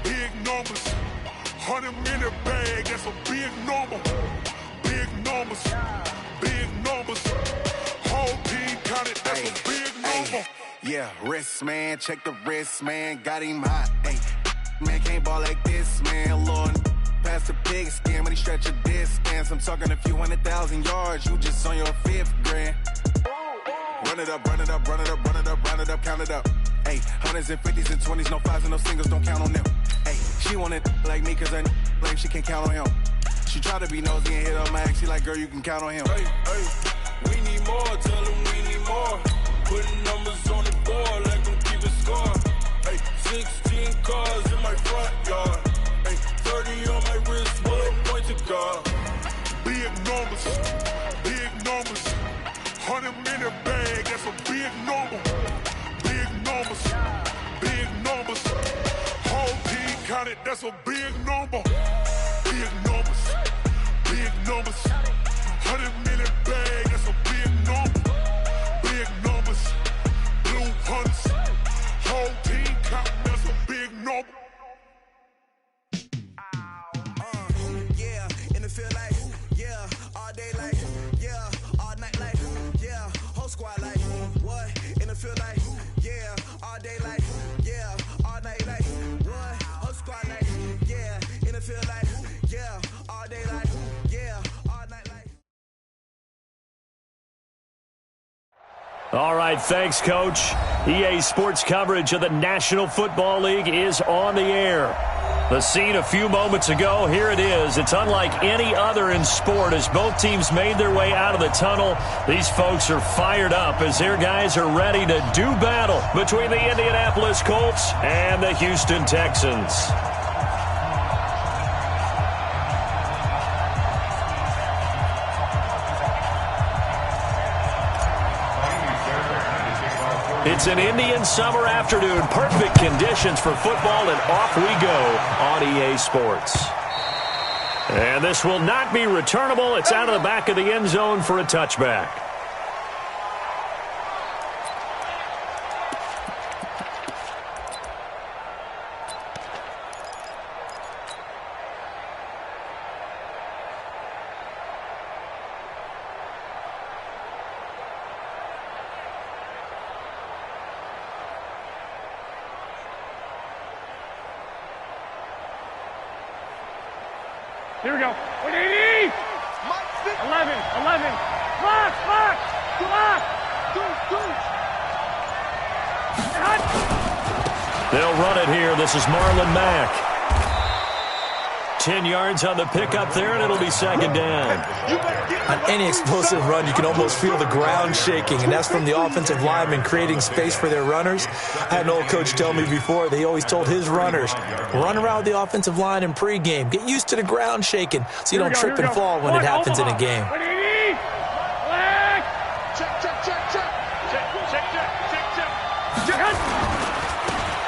Big numbers. 100-minute bag, that's a big number. Big numbers. Big numbers. Whole team counted, that's a big number. Yeah, wrist, man. Check the wrist, man. Got him hot. Ay, man, can't ball like this, man. Lord, past the pig skin when he stretch a distance. I'm talking a few 100,000 yards. You just on your 5th grand. Run it up, run it up, run it up, run it up, run it up, count it up. Ay, 100s and 50s and 20s, no 5s and no singles, don't count on them. Ay, she want it like me, cause her blame, she can't count on him. She try to be nosy and hit up my ex, she like, girl, you can count on him. Hey, hey, we need more, tell them we need more. Putting numbers on the board, like them keep it score. Hey, 16 cars in my front yard. Hey, 30 on my wrist, bullet point to God. Big numbers, big numbers. 100-minute bag, that's a big number. Big numbers, big numbers. Whole team counted, that's a big number. Big numbers, big numbers. 100-minute bag, that's a big number. Big numbers, blue hunts. Whole team counting, that's a big number. Yeah, in the field like, yeah, all day like, yeah, all night like, yeah, whole squad like, what? In the field like, yeah, all day like, yeah, all night like, what? Whole squad like, yeah, in the field like, yeah, all day like, yeah, all night like. All right, thanks, Coach. EA Sports coverage of the National Football League is on the air. The scene a few moments ago, here it is. It's unlike any other in sport as both teams made their way out of the tunnel. These folks are fired up as their guys are ready to do battle between the Indianapolis Colts and the Houston Texans. It's an Indian summer afternoon. Perfect conditions for football, and off we go on EA Sports. And this will not be returnable. It's out of the back of the end zone for a touchback. Here we go. 180! 11, 11. Block! They'll run it here. This is Marlon Mack. 10 yards on the pickup there, and it'll be second down. On any explosive run, you can almost feel the ground shaking, and that's from the offensive linemen creating space for their runners. I had an old coach tell me before, they always told his runners, run around the offensive line in pregame. Get used to the ground shaking so you don't trip and fall when it happens in a game.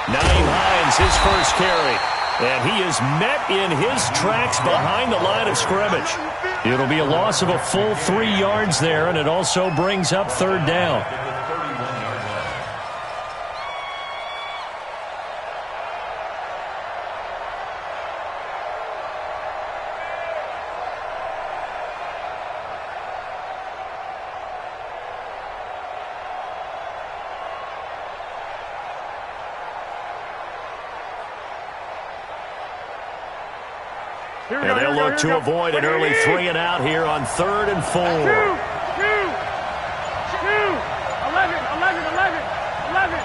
Naeem Hines, his first carry. And he is met in his tracks behind the line of scrimmage. It'll be a loss of a full 3 yards there, and it also brings up third down. And they'll look to avoid an early 3 and out here on 3rd and 4. 11.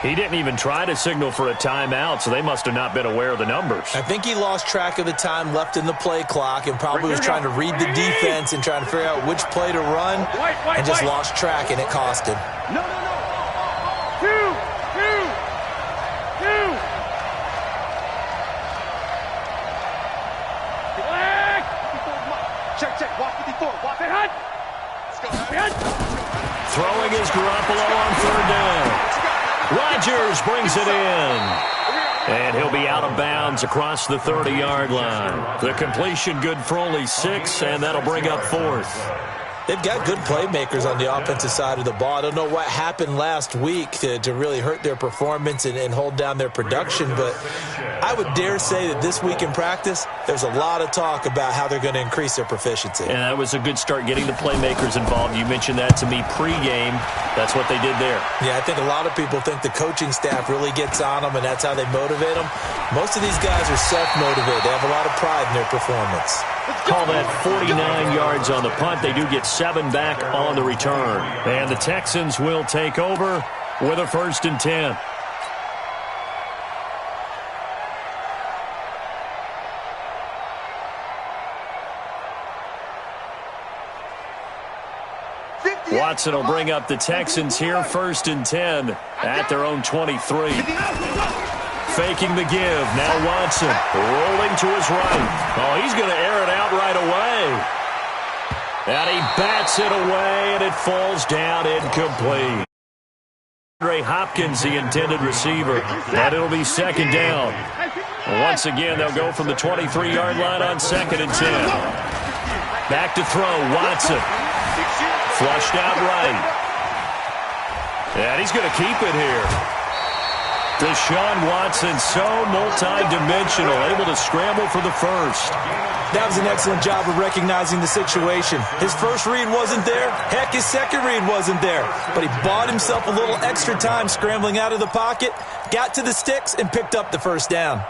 He didn't even try to signal for a timeout, so they must have not been aware of the numbers. I think he lost track of the time left in the play clock and probably was trying to read the defense and trying to figure out which play to run and just lost track, and it cost him. No. 2. Check. Walk 54. Walk it. Hut. Let's go. Throwing is Garoppolo on 3rd down. Rodgers brings it in. And he'll be out of bounds across the 30-yard line. The completion good for only 6, and that'll bring up 4th. They've got good playmakers on the offensive side of the ball. I don't know what happened last week to really hurt their performance and hold down their production, but I would dare say that this week in practice, there's a lot of talk about how they're going to increase their proficiency. And that was a good start, getting the playmakers involved. You mentioned that to me pregame. That's what they did there. Yeah, I think a lot of people think the coaching staff really gets on them, and that's how they motivate them. Most of these guys are self-motivated. They have a lot of pride in their performance. Call that 49 yards on the punt. They do get 7 back on the return. And the Texans will take over with a 1st and 10. Watson will bring up the Texans here, 1st and 10 at their own 23. Faking the give. Now Watson rolling to his right. Oh, he's going to air it out right away. And he bats it away, and it falls down incomplete. Andre Hopkins, the intended receiver. And it'll be 2nd down. Once again, they'll go from the 23-yard line on 2nd and 10. Back to throw. Watson. Flushed out right. And he's going to keep it here. Deshaun Watson, so multi-dimensional, able to scramble for the 1st. That was an excellent job of recognizing the situation. His first read wasn't there. Heck, his second read wasn't there. But he bought himself a little extra time scrambling out of the pocket, got to the sticks, and picked up the 1st down.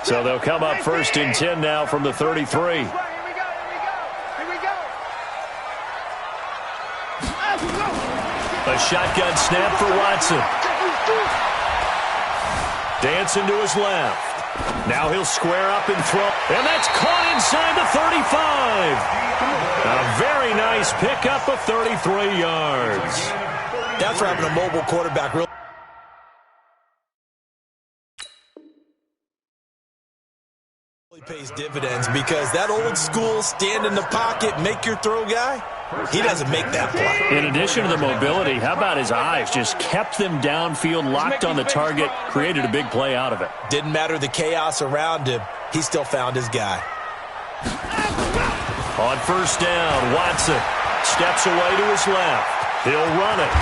So they'll come up 1st and 10 now from the 33. A shotgun snap for Watson. Dancing to his left. Now he'll square up and throw. And that's caught inside the 35. A very nice pickup of 33 yards. That's for having a mobile quarterback. Really pays dividends, because that old school stand in the pocket, make your throw guy, he doesn't make that play. In addition to the mobility, how about his eyes? Just kept them downfield, locked on the target, created a big play out of it. Didn't matter the chaos around him. He still found his guy. On 1st down, Watson steps away to his left. He'll run it.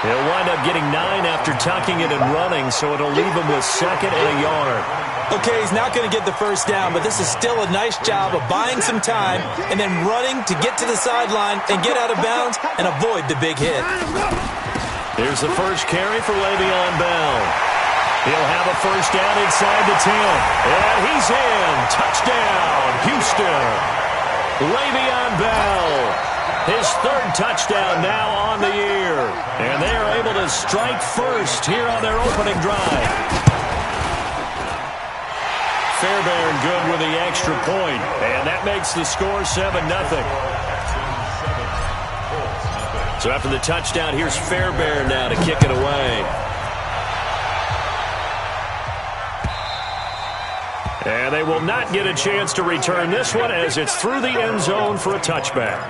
He'll wind up getting 9 after tucking it and running, so it'll leave him with 2nd and a yard. Okay, he's not going to get the 1st down, but this is still a nice job of buying some time and then running to get to the sideline and get out of bounds and avoid the big hit. Here's the first carry for Le'Veon Bell. He'll have a 1st down inside the 10. And he's in. Touchdown, Houston. Le'Veon Bell. His 3rd touchdown now on the year. And they are able to strike first here on their opening drive. Fairbairn good with the extra point, and that makes the score 7-0. So after the touchdown, here's Fairbairn now to kick it away. And they will not get a chance to return this one, as it's through the end zone for a touchback.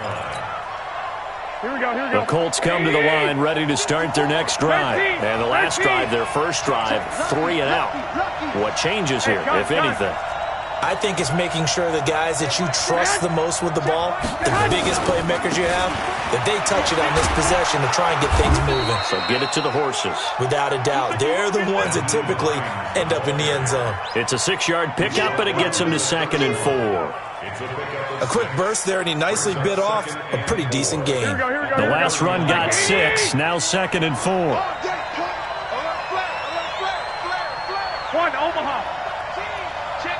Here we go. The Colts come to the line ready to start their next drive. And the last drive, their first drive, 3 and out. What changes here, if anything? I think it's making sure the guys that you trust the most with the ball, the biggest playmakers you have, that they touch it on this possession to try and get things moving. So get it to the horses. Without a doubt. They're the ones that typically end up in the end zone. It's a 6-yard pickup, but it gets them to 2nd and 4. A quick burst there, and he nicely bit off a pretty decent game. The last run got 6, now 2nd and 4. One, Omaha. Check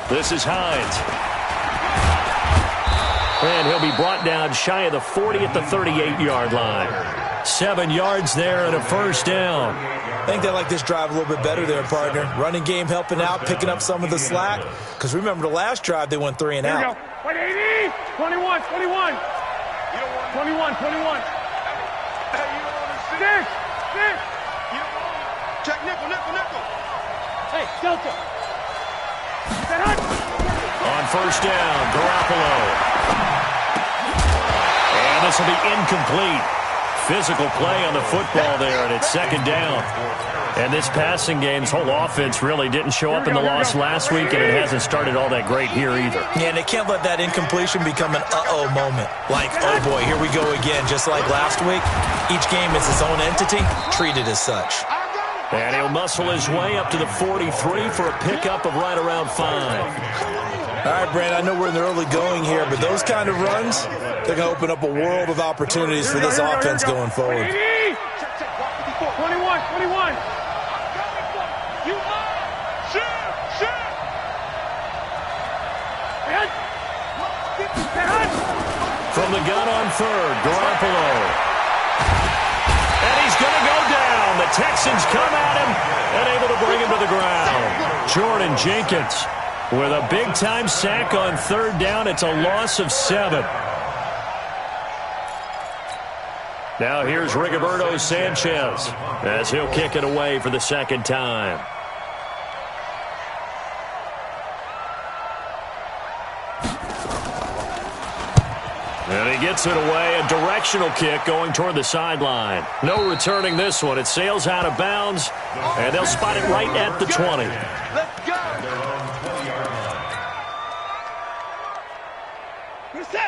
13. This is Hines. And he'll be brought down shy of the 40 at the 38-yard line. 7 yards there and a 1st down. I think they like this drive a little bit better there, partner. Running game helping out, picking up some of the slack. Because remember the last drive, they went 3 and out. Wait, 80! 21. 21. Six. Check nickel. Hey, Delta. On 1st down, Garoppolo. And this will be incomplete. Physical play on the football there, and it's 2nd down. And this passing game's whole offense really didn't show up in the loss last week, and it hasn't started all that great here either. Yeah, and they can't let that incompletion become an uh-oh moment. Like, oh boy, here we go again. Just like last week, each game is its own entity, treated as such. And he'll muscle his way up to the 43 for a pickup of right around 5. All right, Brand, I know we're in the early going here, but those kind of runs, they're going to open up a world of opportunities for this offense going forward. 21. From the gun on third, Garoppolo. And he's going to go down. The Texans come at him and able to bring him to the ground. Jordan Jenkins with a big-time sack on third down. It's a loss of 7. Now here's Rigoberto Sanchez as he'll kick it away for the second time. And he gets it away, a directional kick going toward the sideline. No returning this one. It sails out of bounds, and they'll spot it right at the 20. Let's go.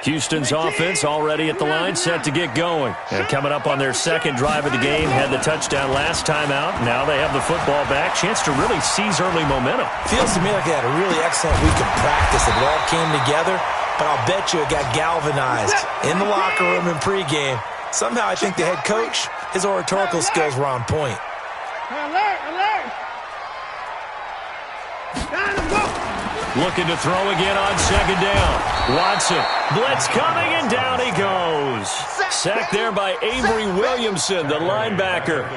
Houston's offense already at the line, set to get going. And coming up on their second drive of the game, had the touchdown last time out. Now they have the football back. Chance to really seize early momentum. Feels to me like they had a really excellent week of practice. It all came together, but I'll bet you it got galvanized in the locker room in pregame. Somehow I think the head coach, his oratorical skills were on point. Alert. Looking to throw again on second down. Watson, blitz coming, and down he goes. Sacked there by Avery Williamson, the linebacker.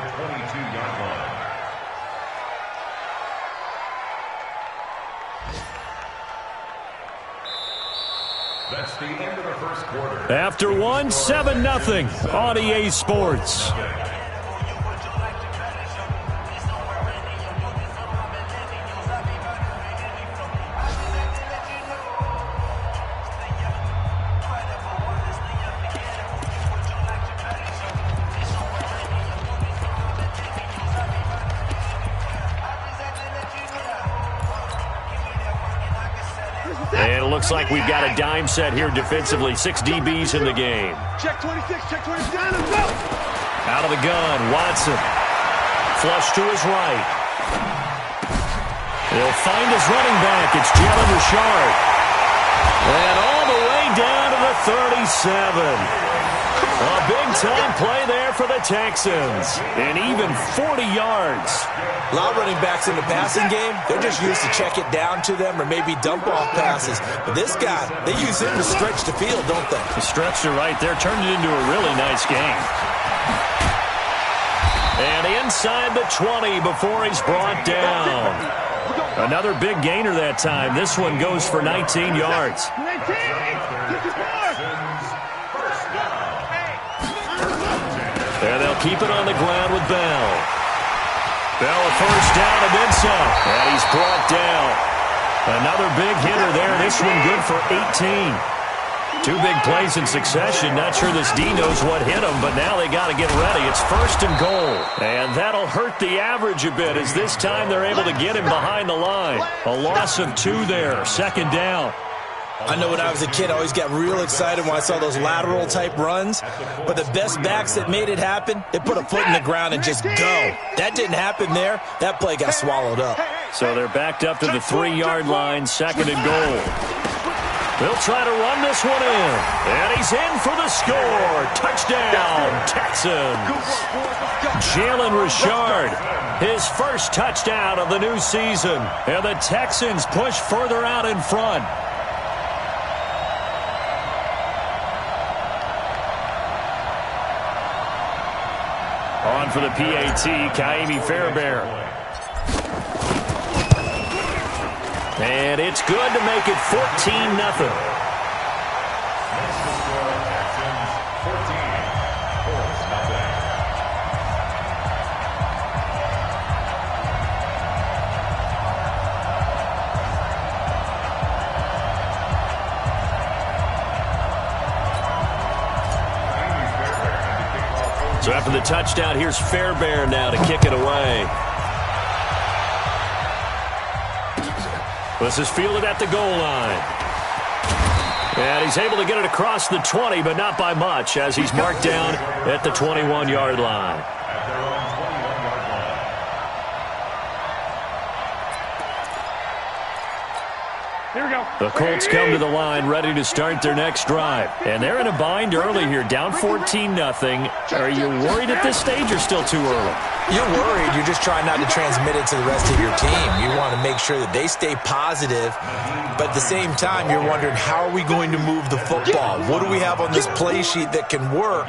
That's the end of the first quarter. After 7-0 on EA Sports. And it looks like we've got a dime set here defensively. 6 DBs in the game. Check 26, down and go. Out of the gun, Watson. Flush to his right. He'll find his running back. It's Jalen Richard. And all the way down to the 37. A big-time play there for the Texans. And even 40 yards. A lot of running backs in the passing game, they're just used to check it down to them or maybe dump off passes. But this guy, they use him to stretch the field, don't they? The stretcher right there turned it into a really nice game. And inside the 20 before he's brought down. Another big gainer that time. This one goes for 19 yards. And they'll keep it on the ground with Bell. Bell a first down and then some. And he's brought down. Another big hitter there. This one good for 18. 2 big plays in succession. Not sure this D knows what hit him, but now they got to get ready. It's 1st and goal. And that'll hurt the average a bit as this time they're able to get him behind the line. A loss of 2 there. 2nd down. I know when I was a kid, I always got real excited when I saw those lateral-type runs. But the best backs that made it happen, they put a foot in the ground and just go. That didn't happen there. That play got swallowed up. So they're backed up to the 3-yard line, 2nd and goal. They'll try to run this one in. And he's in for the score. Touchdown, Texans. Jalen Richard, his first touchdown of the new season. And the Texans push further out in front. On for the PAT, Kaimi Fairbairn. And it's good to make it 14-0. So after the touchdown, here's Fairbairn now to kick it away. This is fielded at the goal line. And he's able to get it across the 20, but not by much, as he's marked down at the 21-yard line. Here we go. The Colts come to the line ready to start their next drive. And they're in a bind early here, down 14-0. Are you worried at this stage or still too early? You're worried. You're just trying not to transmit it to the rest of your team. You want to make sure that they stay positive. But at the same time, you're wondering, how are we going to move the football? What do we have on this play sheet that can work?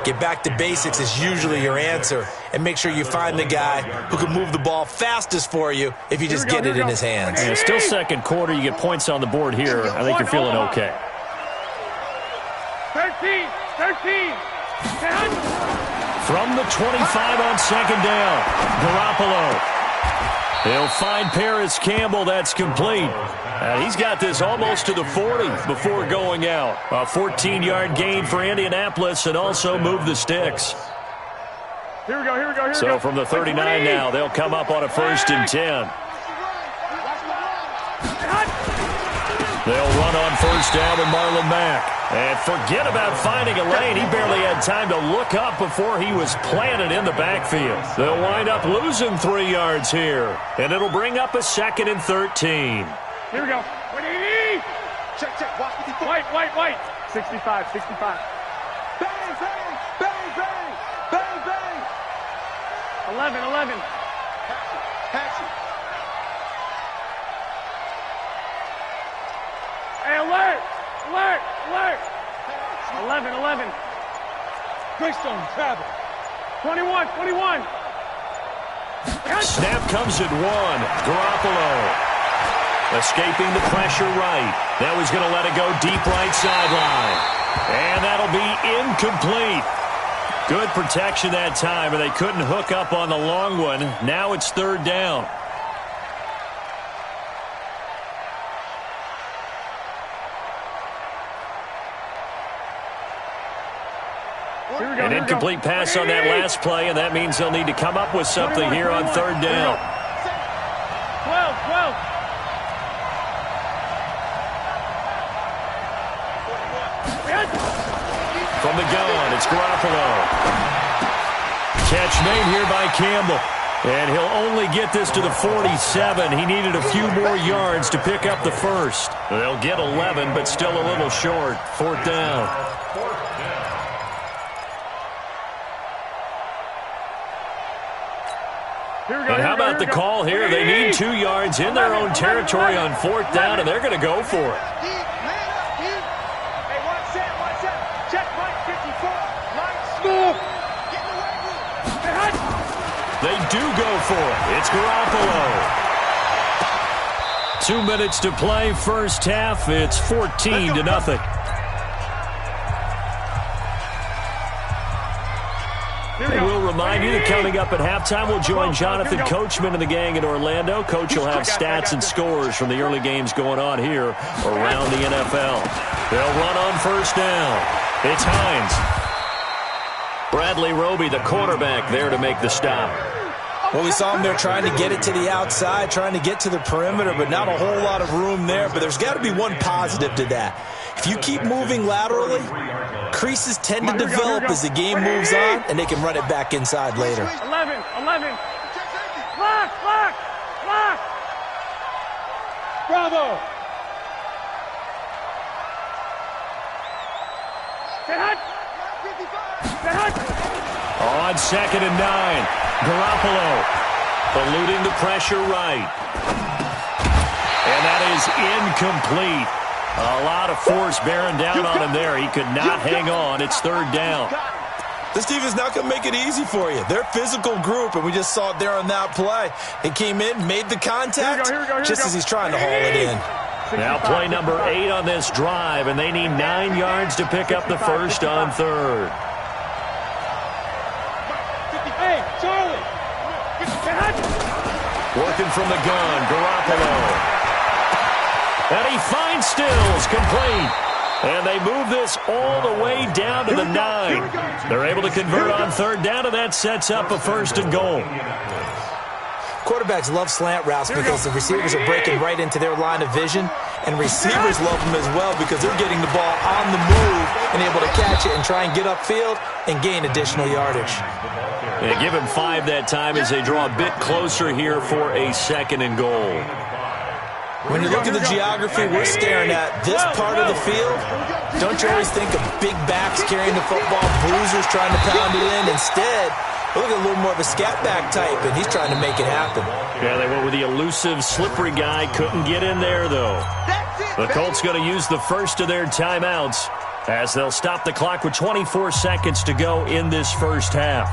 Get back to basics is usually your answer. And make sure you find the guy who can move the ball fastest for you if you just get it in his hands. And still second quarter, you get points on the board here. I think you're feeling okay. 13. From the 25 on second down, Garoppolo. He'll find Paris Campbell. That's complete. He's got this almost to the 40 before going out. A 14-yard gain for Indianapolis and also move the sticks. Here we go. So from the 39 now, they'll come up on a 1st and 10. They'll run on 1st down with Marlon Mack. And forget about finding a lane. He barely had time to look up before he was planted in the backfield. They'll wind up losing 3 yards here. And it'll bring up a 2nd and 13. Here we go. Check. Watch 54. White. 65. Bang. 11. Patch it. Hey, alert. 11. Greystone, travel. 21. Snap comes at 1. Garoppolo escaping the pressure right. Now he's going to let it go deep right sideline. And that'll be incomplete. Good protection that time, but they couldn't hook up on the long one. Now it's 3rd down. An incomplete pass on that last play, and that means they'll need to come up with something here on 3rd down. 12. From the gun, it's Garoppolo. Catch made here by Campbell. And he'll only get this to the 47. He needed a few more yards to pick up the 1st. They'll get 11, but still a little short. 4th down. And how about the call here? They need 2 yards in their own territory on 4th down, and they're going to go for it. Hey, watch that. Check right 54. Right smooth. They do go for it. It's Garoppolo. 2 minutes to play, first half. It's 14-0. And we'll remind you that coming up at halftime, we'll join Jonathan Coachman and the gang in Orlando. Coach will have stats and scores from the early games going on here around the NFL. They'll run on 1st down. It's Hines. Bradley Roby, the quarterback, there to make the stop. Well, we saw him there trying to get it to the outside, trying to get to the perimeter, but not a whole lot of room there. But there's got to be one positive to that. If you keep moving laterally, creases tend to develop as the game moves on, and they can run it back inside later. 11. Lock. Bravo. On 2nd and 9, Garoppolo eluding the pressure right. And that is incomplete. A lot of force bearing down on him there. He could not hang on. It's 3rd down. This team is not going to make it easy for you. They're a physical group, and we just saw it there on that play. He came in, made the contact, just as he's trying to haul it in. Now play number 8 on this drive, and they need 9 yards to pick up the 1st on 3rd. Hey, Charlie. Working from the gun, Garoppolo. And he finds Stills, complete. And they move this all the way down to the 9. They're able to convert on 3rd down, and that sets up a 1st and goal. Quarterbacks love slant routes because the receivers are breaking right into their line of vision, and receivers love them as well because they're getting the ball on the move and able to catch it and try and get upfield and gain additional yardage. They give him 5 that time as they draw a bit closer here for a 2nd and goal. When you look at the geography we're staring at, this part of the field, don't you always think of big backs carrying the football, bruisers trying to pound it in? Instead, look at a little more of a scat back type, and he's trying to make it happen. Yeah, they went with the elusive, slippery guy. Couldn't get in there, though. The Colts going to use the first of their timeouts as they'll stop the clock with 24 seconds to go in this first half.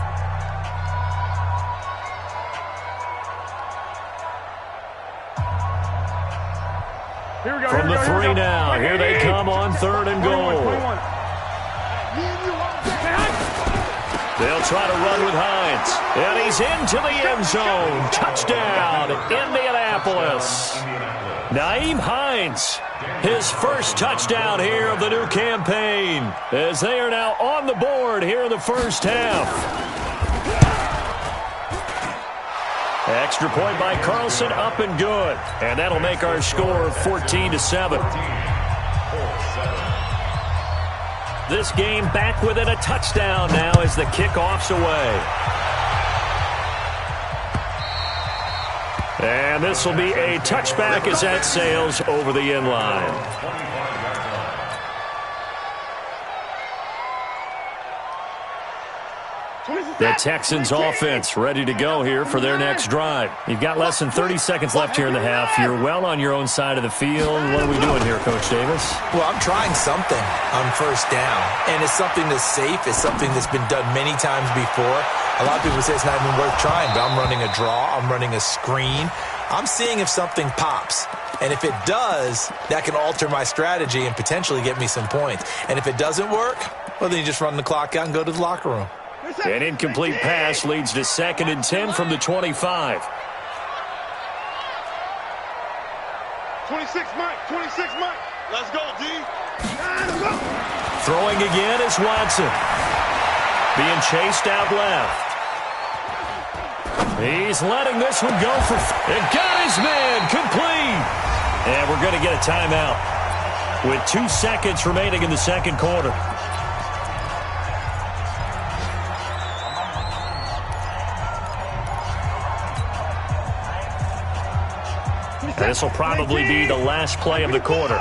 From the 3 now, here they come on 3rd and goal. They'll try to run with Hines. And he's into the end zone. Touchdown, Indianapolis. Nyheim Hines, his first touchdown here of the new campaign, as they are now on the board here in the first half. Extra point by Carlson, up and good. And that'll make our score 14-7. This game back within a touchdown now as the kickoff's away. And this will be a touchback as that sails over the end line. The Texans offense ready to go here for their next drive. You've got less than 30 seconds left here in the half. You're well on your own side of the field. What are we doing here, Coach Davis? Well, I'm trying something on first down, and it's something that's safe. It's something that's been done many times before. A lot of people say it's not even worth trying, but I'm running a draw. I'm running a screen. I'm seeing if something pops. And if it does, that can alter my strategy and potentially get me some points. And if it doesn't work, well, then you just run the clock out and go to the locker room. An incomplete pass leads to 2nd and 10 from the 25. 26, Mike. 26, Mike. Let's go, D. Throwing again is Watson. Being chased out left. He's letting this one go for... It got his man complete. And we're going to get a timeout with 2 seconds remaining in the second quarter. This will probably be the last play of the quarter.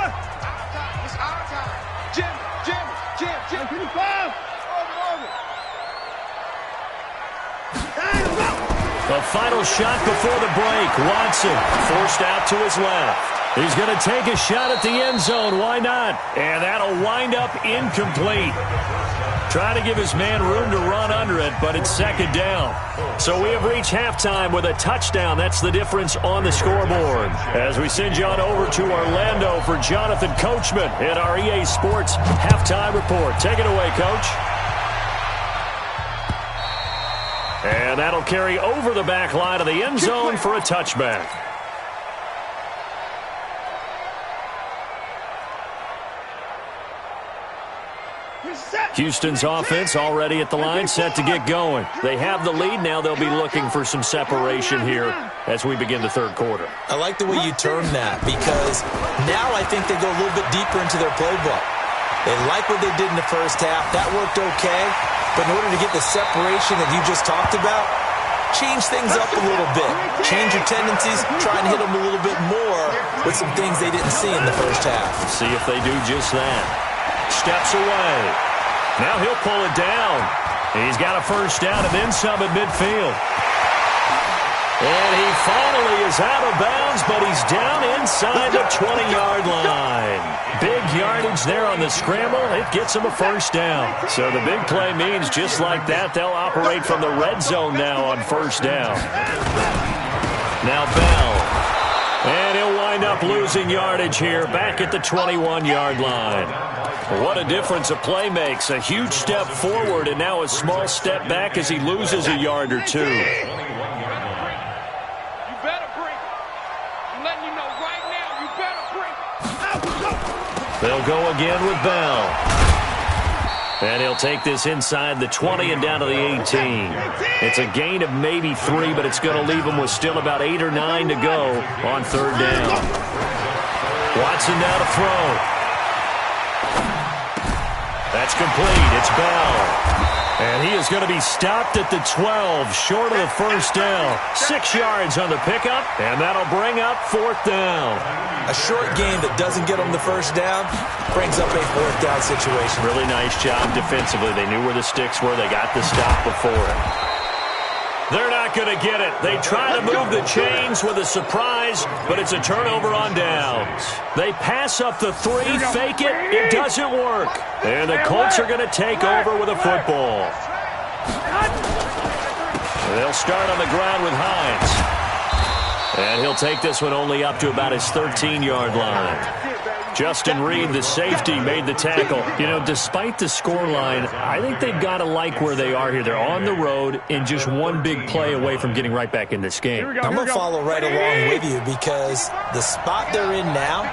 The final shot before the break. Watson forced out to his left. He's going to take a shot at the end zone. Why not? And that'll wind up incomplete. Trying to give his man room to run under it, but it's 2nd down. So we have reached halftime with a touchdown. That's the difference on the scoreboard. As we send you on over to Orlando for Jonathan Coachman in our EA Sports Halftime Report. Take it away, Coach. And that'll carry over the back line of the end zone for a touchback. Houston's offense already at the line, set to get going. They have the lead. Now they'll be looking for some separation here as we begin the third quarter. I like the way you term that because now I think they go a little bit deeper into their playbook. They like what they did in the first half. That worked okay. But in order to get the separation that you just talked about, change things up a little bit. Change your tendencies. Try and hit them a little bit more with some things they didn't see in the first half. See if they do just that. Steps away. Now he'll pull it down. He's got a first down and then some at midfield. And he finally is out of bounds, but he's down inside the 20-yard line. Big yardage there on the scramble. It gets him a first down. So the big play means just like that, they'll operate from the red zone now on first down. Now Bell. And he'll wind up losing yardage here back at the 21-yard line. What a difference a play makes. A huge step forward and now a small step back as he loses a yard or two. They'll go again with Bell. And he'll take this inside the 20 and down to the 18. It's a gain of maybe 3, but it's going to leave him with still about 8 or 9 to go on third down. Watson now to throw. That's complete. It's Bell. And he is going to be stopped at the 12, short of the first down. 6 yards on the pickup, and that'll bring up fourth down. A short game that doesn't get them the first down brings up a fourth down situation. Really nice job defensively. They knew where the sticks were. They got the stop before it. They're not going to get it. They try to move the chains with a surprise, but it's a turnover on downs. They pass up the 3, fake it. It doesn't work. And the Colts are going to take over with a football. They'll start on the ground with Hines. And he'll take this one only up to about his 13-yard line. Justin Reed, the safety, made the tackle. You know, despite the scoreline, I think they've got to like where they are here. They're on the road and just one big play away from getting right back in this game. I'm going to follow right along with you because the spot they're in now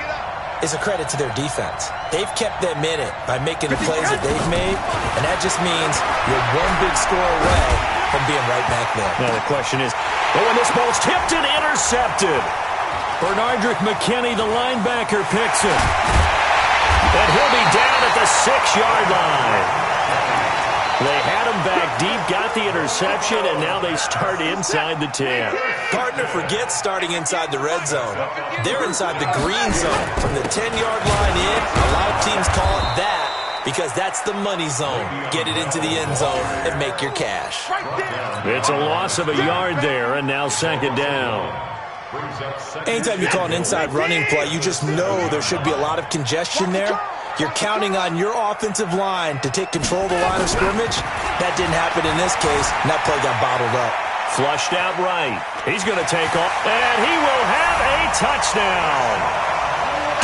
is a credit to their defense. They've kept them in it by making the plays that they've made, and that just means you're one big score away from being right back there. Now the question is, when this ball's tipped and intercepted. Bernardrick McKinney, the linebacker, picks it. And he'll be down at the 6-yard line. They had him back deep, got the interception, and now they start inside the 10. Gardner forgets starting inside the red zone. They're inside the green zone. From the 10-yard line in, a lot of teams call it that because that's the money zone. Get it into the end zone and make your cash. It's a loss of a yard there, and now second down. Anytime you call an inside running play, you just know there should be a lot of congestion there. You're counting on your offensive line to take control of the line of scrimmage. That didn't happen in this case, and that play got bottled up. Flushed out right. He's going to take off, and he will have a touchdown.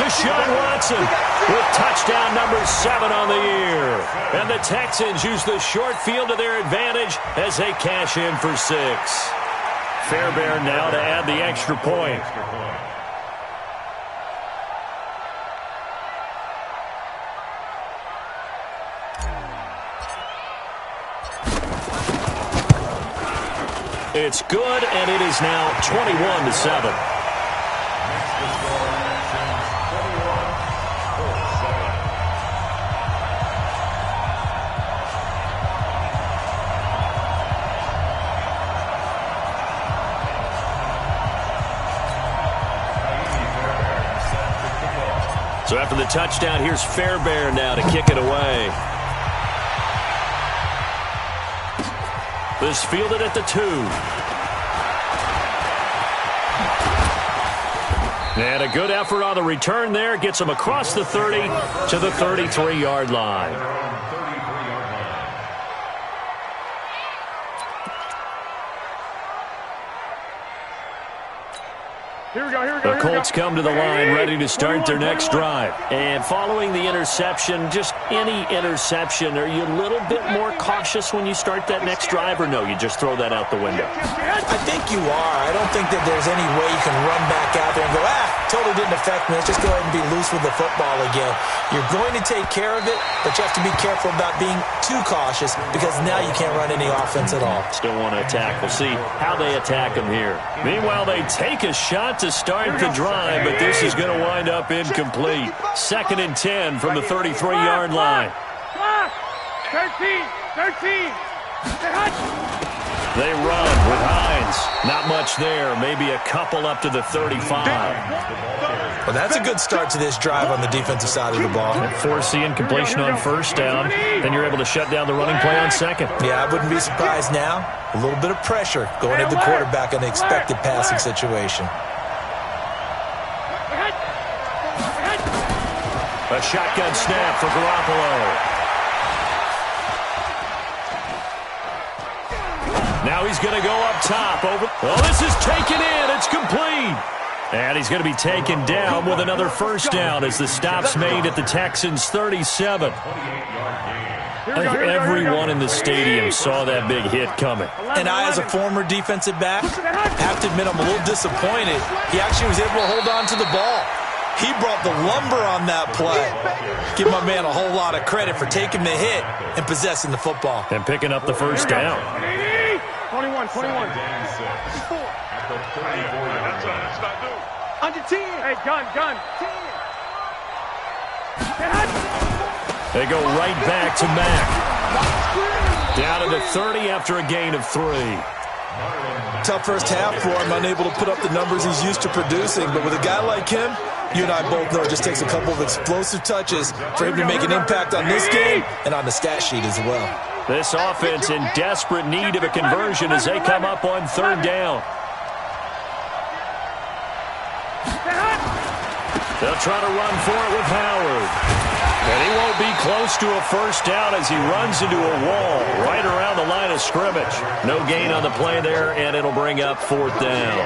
Deshaun Watson with touchdown number 7 on the year. And the Texans use the short field to their advantage as they cash in for 6. Fairbairn now to add the extra point. It's good, and it is now 21-7. So after the touchdown, here's Fairbairn now to kick it away. This fielded at the 2. And a good effort on the return there. Gets him across the 30 to the 33-yard line. The Colts come to the line ready to start their next drive. And following the interception, just any interception, are you a little bit more cautious when you start that next drive, or no, you just throw that out the window? I think you are. I don't think that there's any way you can run back out there and go, totally didn't affect me. Let's just go ahead and be loose with the football again. You're going to take care of it, but you have to be careful about being too cautious because now you can't run any offense at all. Still want to attack. We'll see how they attack him here. Meanwhile, they take a shot to start the drive, but this is going to wind up incomplete. 2nd and 10 from the 33-yard line. 13. They run with Hines. Not much there. Maybe a couple up to the 35. Well, that's a good start to this drive on the defensive side of the ball. Force the incompletion on first down. Then you're able to shut down the running play on second. Yeah, I wouldn't be surprised now. A little bit of pressure going at the quarterback in the expected passing situation. A shotgun snap for Garoppolo. Now he's going to go up top. This is taken in. It's complete. And he's going to be taken down with another first down as the stop's made at the Texans' 37. Everyone in the stadium saw that big hit coming. And I, as a former defensive back, have to admit I'm a little disappointed. He actually was able to hold on to the ball. He brought the lumber on that play. Give my man a whole lot of credit for taking the hit and possessing the football. And picking up the first down. 21. Under 10. Hey, gun. 10. They go right back to Mack. Down to the 30 after a gain of 3. Tough first half for him, unable to put up the numbers he's used to producing. But with a guy like him, you and I both know it just takes a couple of explosive touches for him to make an impact on this game and on the stat sheet as well. This offense in desperate need of a conversion as they come up on 3rd down. They'll try to run for it with Howard. And he won't be close to a first down as he runs into a wall right around the line of scrimmage. No gain on the play there, and it'll bring up 4th down.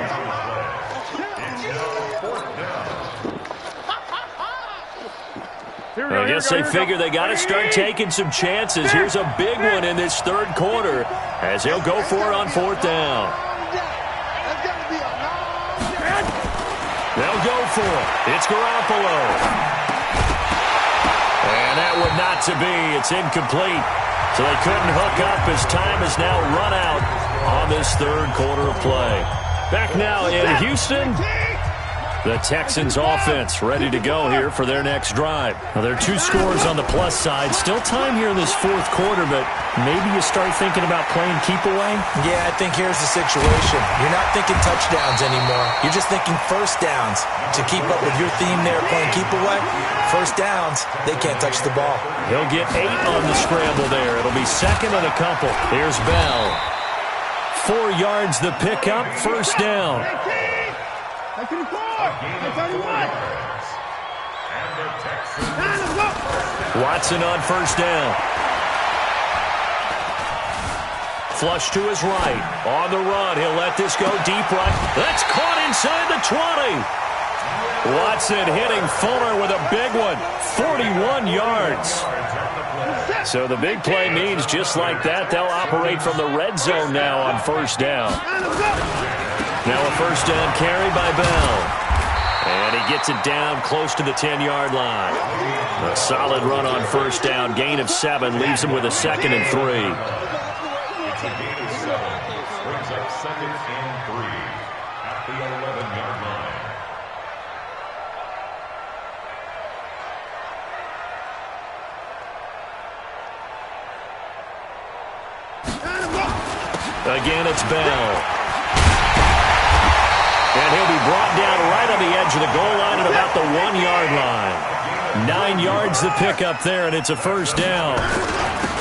I guess they figure they got to start taking some chances. Here's a big one in this 3rd quarter as he'll go for it on 4th down. They'll go for it. It's Garoppolo. And that one not to be. It's incomplete. So they couldn't hook up as time has now run out on this 3rd quarter of play. Back now in Houston. The Texans offense ready to go here for their next drive. Now, there are 2 scores on the plus side. Still time here in this 4th quarter, but maybe you start thinking about playing keep away? Yeah, I think here's the situation. You're not thinking touchdowns anymore. You're just thinking first downs. To keep up with your theme there, playing keep away, first downs, they can't touch the ball. He'll get 8 on the scramble there. It'll be 2nd and a couple. Here's Bell. 4 yards the pickup, first down. Watson on first down. Flush to his right. On the run. He'll let this go deep right. That's caught inside the 20. Watson hitting Fuller with a big one. 41 yards. So the big play means just like that, they'll operate from the red zone now on first down. Now a first down carry by Bell. And he gets it down close to the 10-yard line. A solid run on first down. Gain of 7 leaves him with a 2nd and 3. It's a gain of 7. Brings up 2nd and 3 at the 11-yard line. Again, it's Bell. And he'll be brought down right on the edge of the goal line at about the 1-yard line. 9 yards the pickup there, and it's a first down.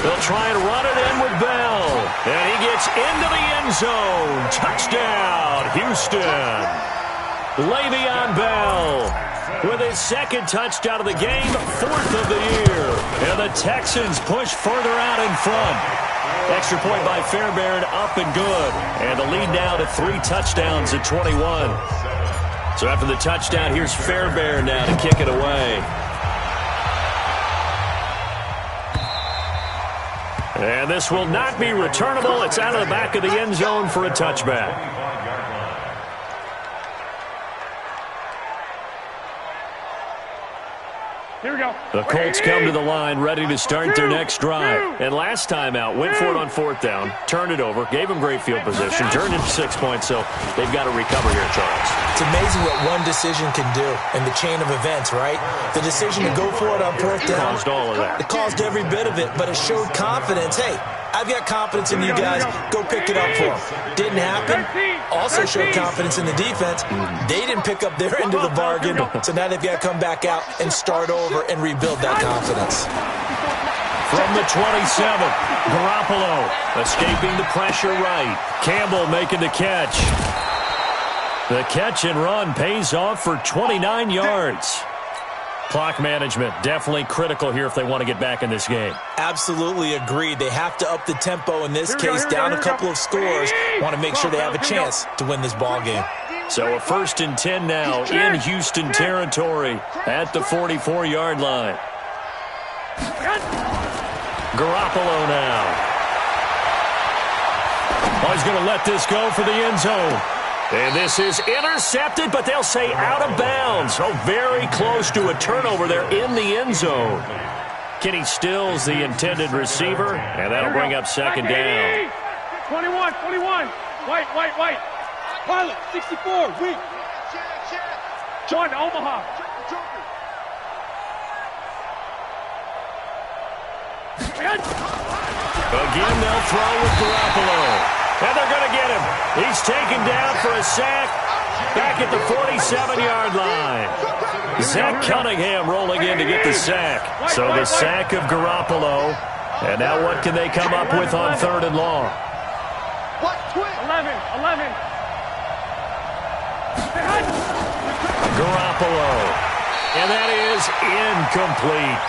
They'll try and run it in with Bell. And he gets into the end zone. Touchdown, Houston. Le'Veon Bell with his 2nd touchdown of the game, 4th of the year. And the Texans push further out in front. Extra point by Fairbairn, up and good. And the lead now to 3 touchdowns at 21. So after the touchdown, here's Fairbairn now to kick it away. And this will not be returnable. It's out of the back of the end zone for a touchback. Here we go. The Colts come to the line ready to start their next drive. And last time out, went for it on 4th down, turned it over, gave them great field position, turned into 6 points, so they've got to recover here, Charles. It's amazing what one decision can do in the chain of events, right? The decision to go for it on 4th down. Caused all of that. It caused every bit of it, but it showed confidence. Hey, I've got confidence in you guys. Go pick it up for them. Didn't happen. Also showed confidence in the defense. They didn't pick up their end of the bargain, so now they've got to come back out and start over and rebuild that confidence. From the 27, Garoppolo escaping the pressure right. Campbell making the catch. The catch and run pays off for 29 yards. Clock management definitely critical here if they want to get back in this game. Absolutely agreed. They have to up the tempo in this case, down a couple of scores. Want to make sure they have a chance to win this ball game. So a 1st and 10 now in Houston territory at the 44-yard line. Garoppolo now. Oh, he's going to let this go for the end zone. And this is intercepted, but they'll say out of bounds. Oh, very close to a turnover there in the end zone. Kenny Stills, the intended receiver, and that'll bring up second down. 21. White. Pilot, 64, weak. John, Omaha. Again, they'll throw with Garoppolo. And they're going to get him. He's taken down for a sack back at the 47-yard line. Zach Cunningham rolling in to get the sack. So the sack of Garoppolo. And now what can they come up with on third and long? 11. Garoppolo. And that is incomplete.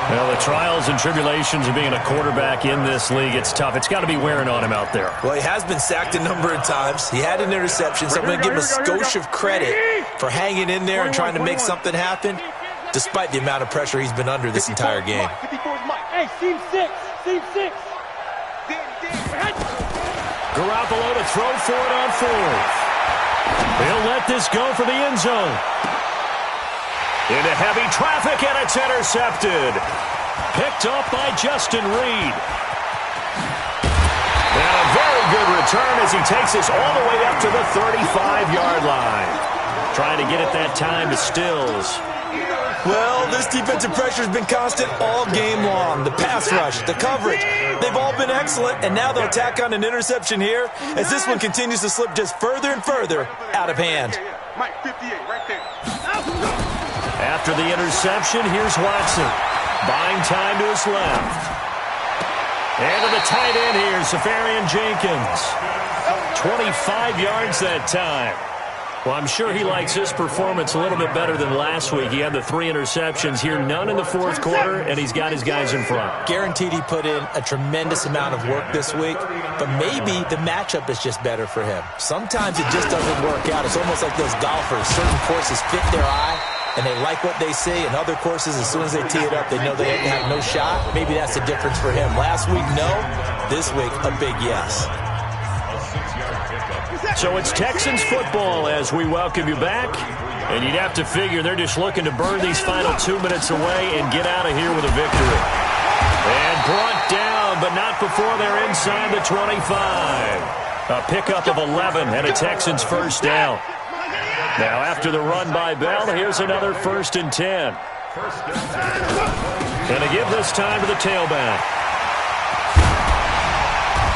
Well, the trials and tribulations of being a quarterback in this league, it's tough. It's got to be wearing on him out there. Well, he has been sacked a number of times. He had an interception, so I'm going to give him a skosh of credit for hanging in there and trying to make something happen, despite the amount of pressure he's been under this entire game. Hey, seam six. Garoppolo to throw for it on fourth. He'll let this go for the end zone. Into heavy traffic, and it's intercepted. Picked up by Justin Reed. And a very good return as he takes us all the way up to the 35-yard line. Trying to get it that time to Stills. Well, this defensive pressure has been constant all game long. The pass rush, the coverage, they've all been excellent, and now they'll tack on an interception here as this one continues to slip just further and further out of hand. Mike, 58, right there. After the interception, here's Watson. Buying time to his left. And to the tight end here, Safarian Jenkins. 25 yards that time. Well, I'm sure he likes this performance a little bit better than last week. He had the 3 interceptions here, none in the fourth quarter, and he's got his guys in front. Guaranteed he put in a tremendous amount of work this week, but maybe the matchup is just better for him. Sometimes it just doesn't work out. It's almost like those golfers. Certain courses fit their eye, and they like what they see. In other courses, as soon as they tee it up, they know they have no shot. Maybe that's the difference for him. Last week, no. This week, a big yes. So it's Texans football as we welcome you back. And you'd have to figure they're just looking to burn these final 2 minutes away and get out of here with a victory. And brought down, but not before they're inside the 25. A pickup of 11 and a Texans first down. Now after the run by Bell, here's another 1st and 10. And to give this time to the tailback.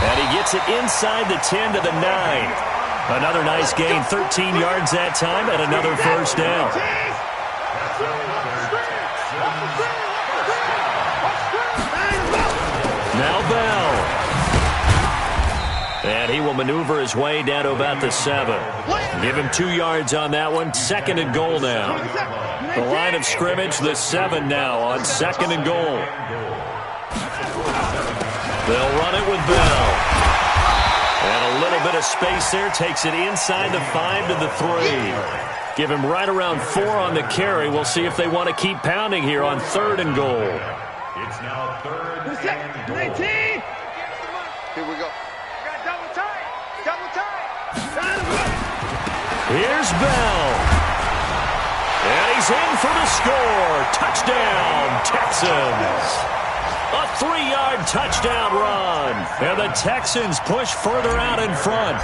And he gets it inside the 10 to the 9. Another nice gain, 13 yards that time, and another first down. Now Bell. And he will maneuver his way down to about the 7. Give him 2 yards on that one. 2nd and goal now. The line of scrimmage, the 7 now on 2nd and goal. They'll run it with Bell. And a little bit of space there, takes it inside the 5 to the 3. Give him right around 4 on the carry. We'll see if they want to keep pounding here on 3rd and goal. It's now 3rd and goal. 19. Here we go. Got double tight. Here's Bell. And he's in for the score. Touchdown, Texans. A 3-yard touchdown run. And the Texans push further out in front.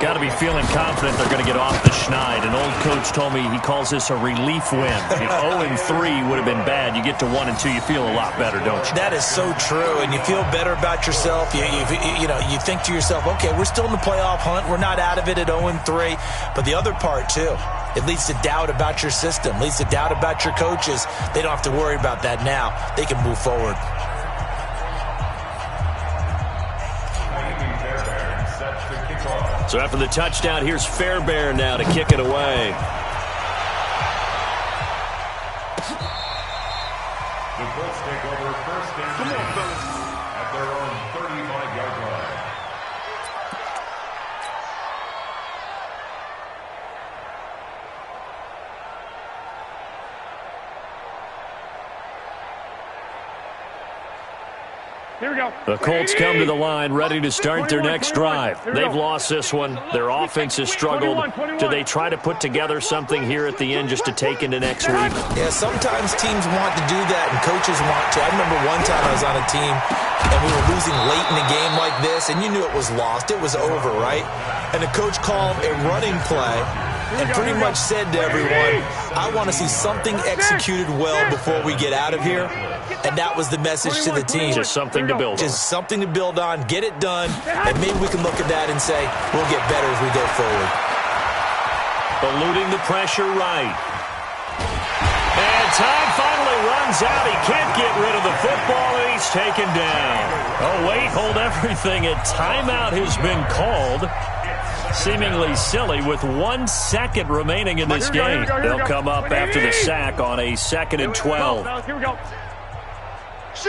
Got to be feeling confident they're going to get off the schneid. An old coach told me he calls this a relief win. If 0-3 would have been bad, you get to 1-2, you feel a lot better, don't you? That is so true, and you feel better about yourself. You think to yourself, okay, we're still in the playoff hunt. We're not out of it at 0-3. But the other part, too, it leads to doubt about your system, leads to doubt about your coaches. They don't have to worry about that now. They can move forward. So after the touchdown, here's Fairbairn now to kick it away. The Colts take over 1st and 10 at their own 35-yard line. Here we go. The Colts come to the line ready to start their next drive. They've lost this one. Their offense has struggled. Do they try to put together something here at the end just to take into next week? Yeah, sometimes teams want to do that and coaches want to. I remember one time I was on a team and we were losing late in a game like this, and you knew it was lost. It was over, right? And the coach called a running play and pretty much said to everyone, I want to see something executed well before we get out of here. And that was the message to the team. Just something to build on. Just something to build on, get it done, and maybe we can look at that and say, we'll get better as we go forward. Eluding the pressure right. And time finally runs out. He can't get rid of the football, and he's taken down. Oh, wait, hold everything. A timeout has been called. Seemingly silly with 1 second remaining in this game. They'll come up after the sack on a 2nd and 12. Here we go. Two.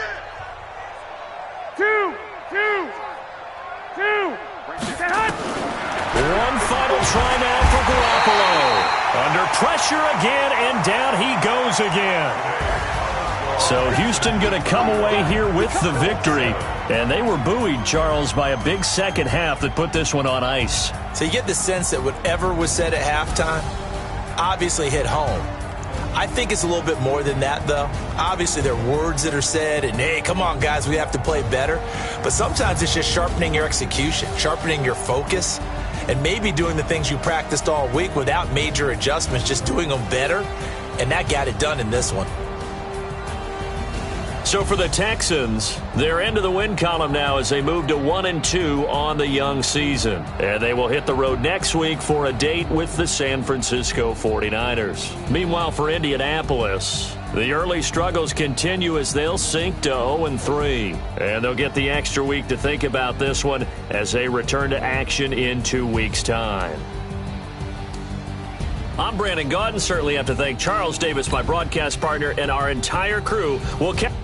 One final try now for Garoppolo. Under pressure again, and down he goes again. So Houston going to come away here with the victory. And they were buoyed, Charles, by a big second half that put this one on ice. So you get the sense that whatever was said at halftime obviously hit home. I think it's a little bit more than that, though. Obviously, there are words that are said, and, hey, come on, guys, we have to play better. But sometimes it's just sharpening your execution, sharpening your focus, and maybe doing the things you practiced all week without major adjustments, just doing them better. And that got it done in this one. So for the Texans, they're into the win column now as they move to 1-2 on the young season. And they will hit the road next week for a date with the San Francisco 49ers. Meanwhile, for Indianapolis, the early struggles continue as they'll sink to 0-3. And they'll get the extra week to think about this one as they return to action in 2 weeks' time. I'm Brandon Gaudin. Certainly have to thank Charles Davis, my broadcast partner, and our entire crew. We'll catch you.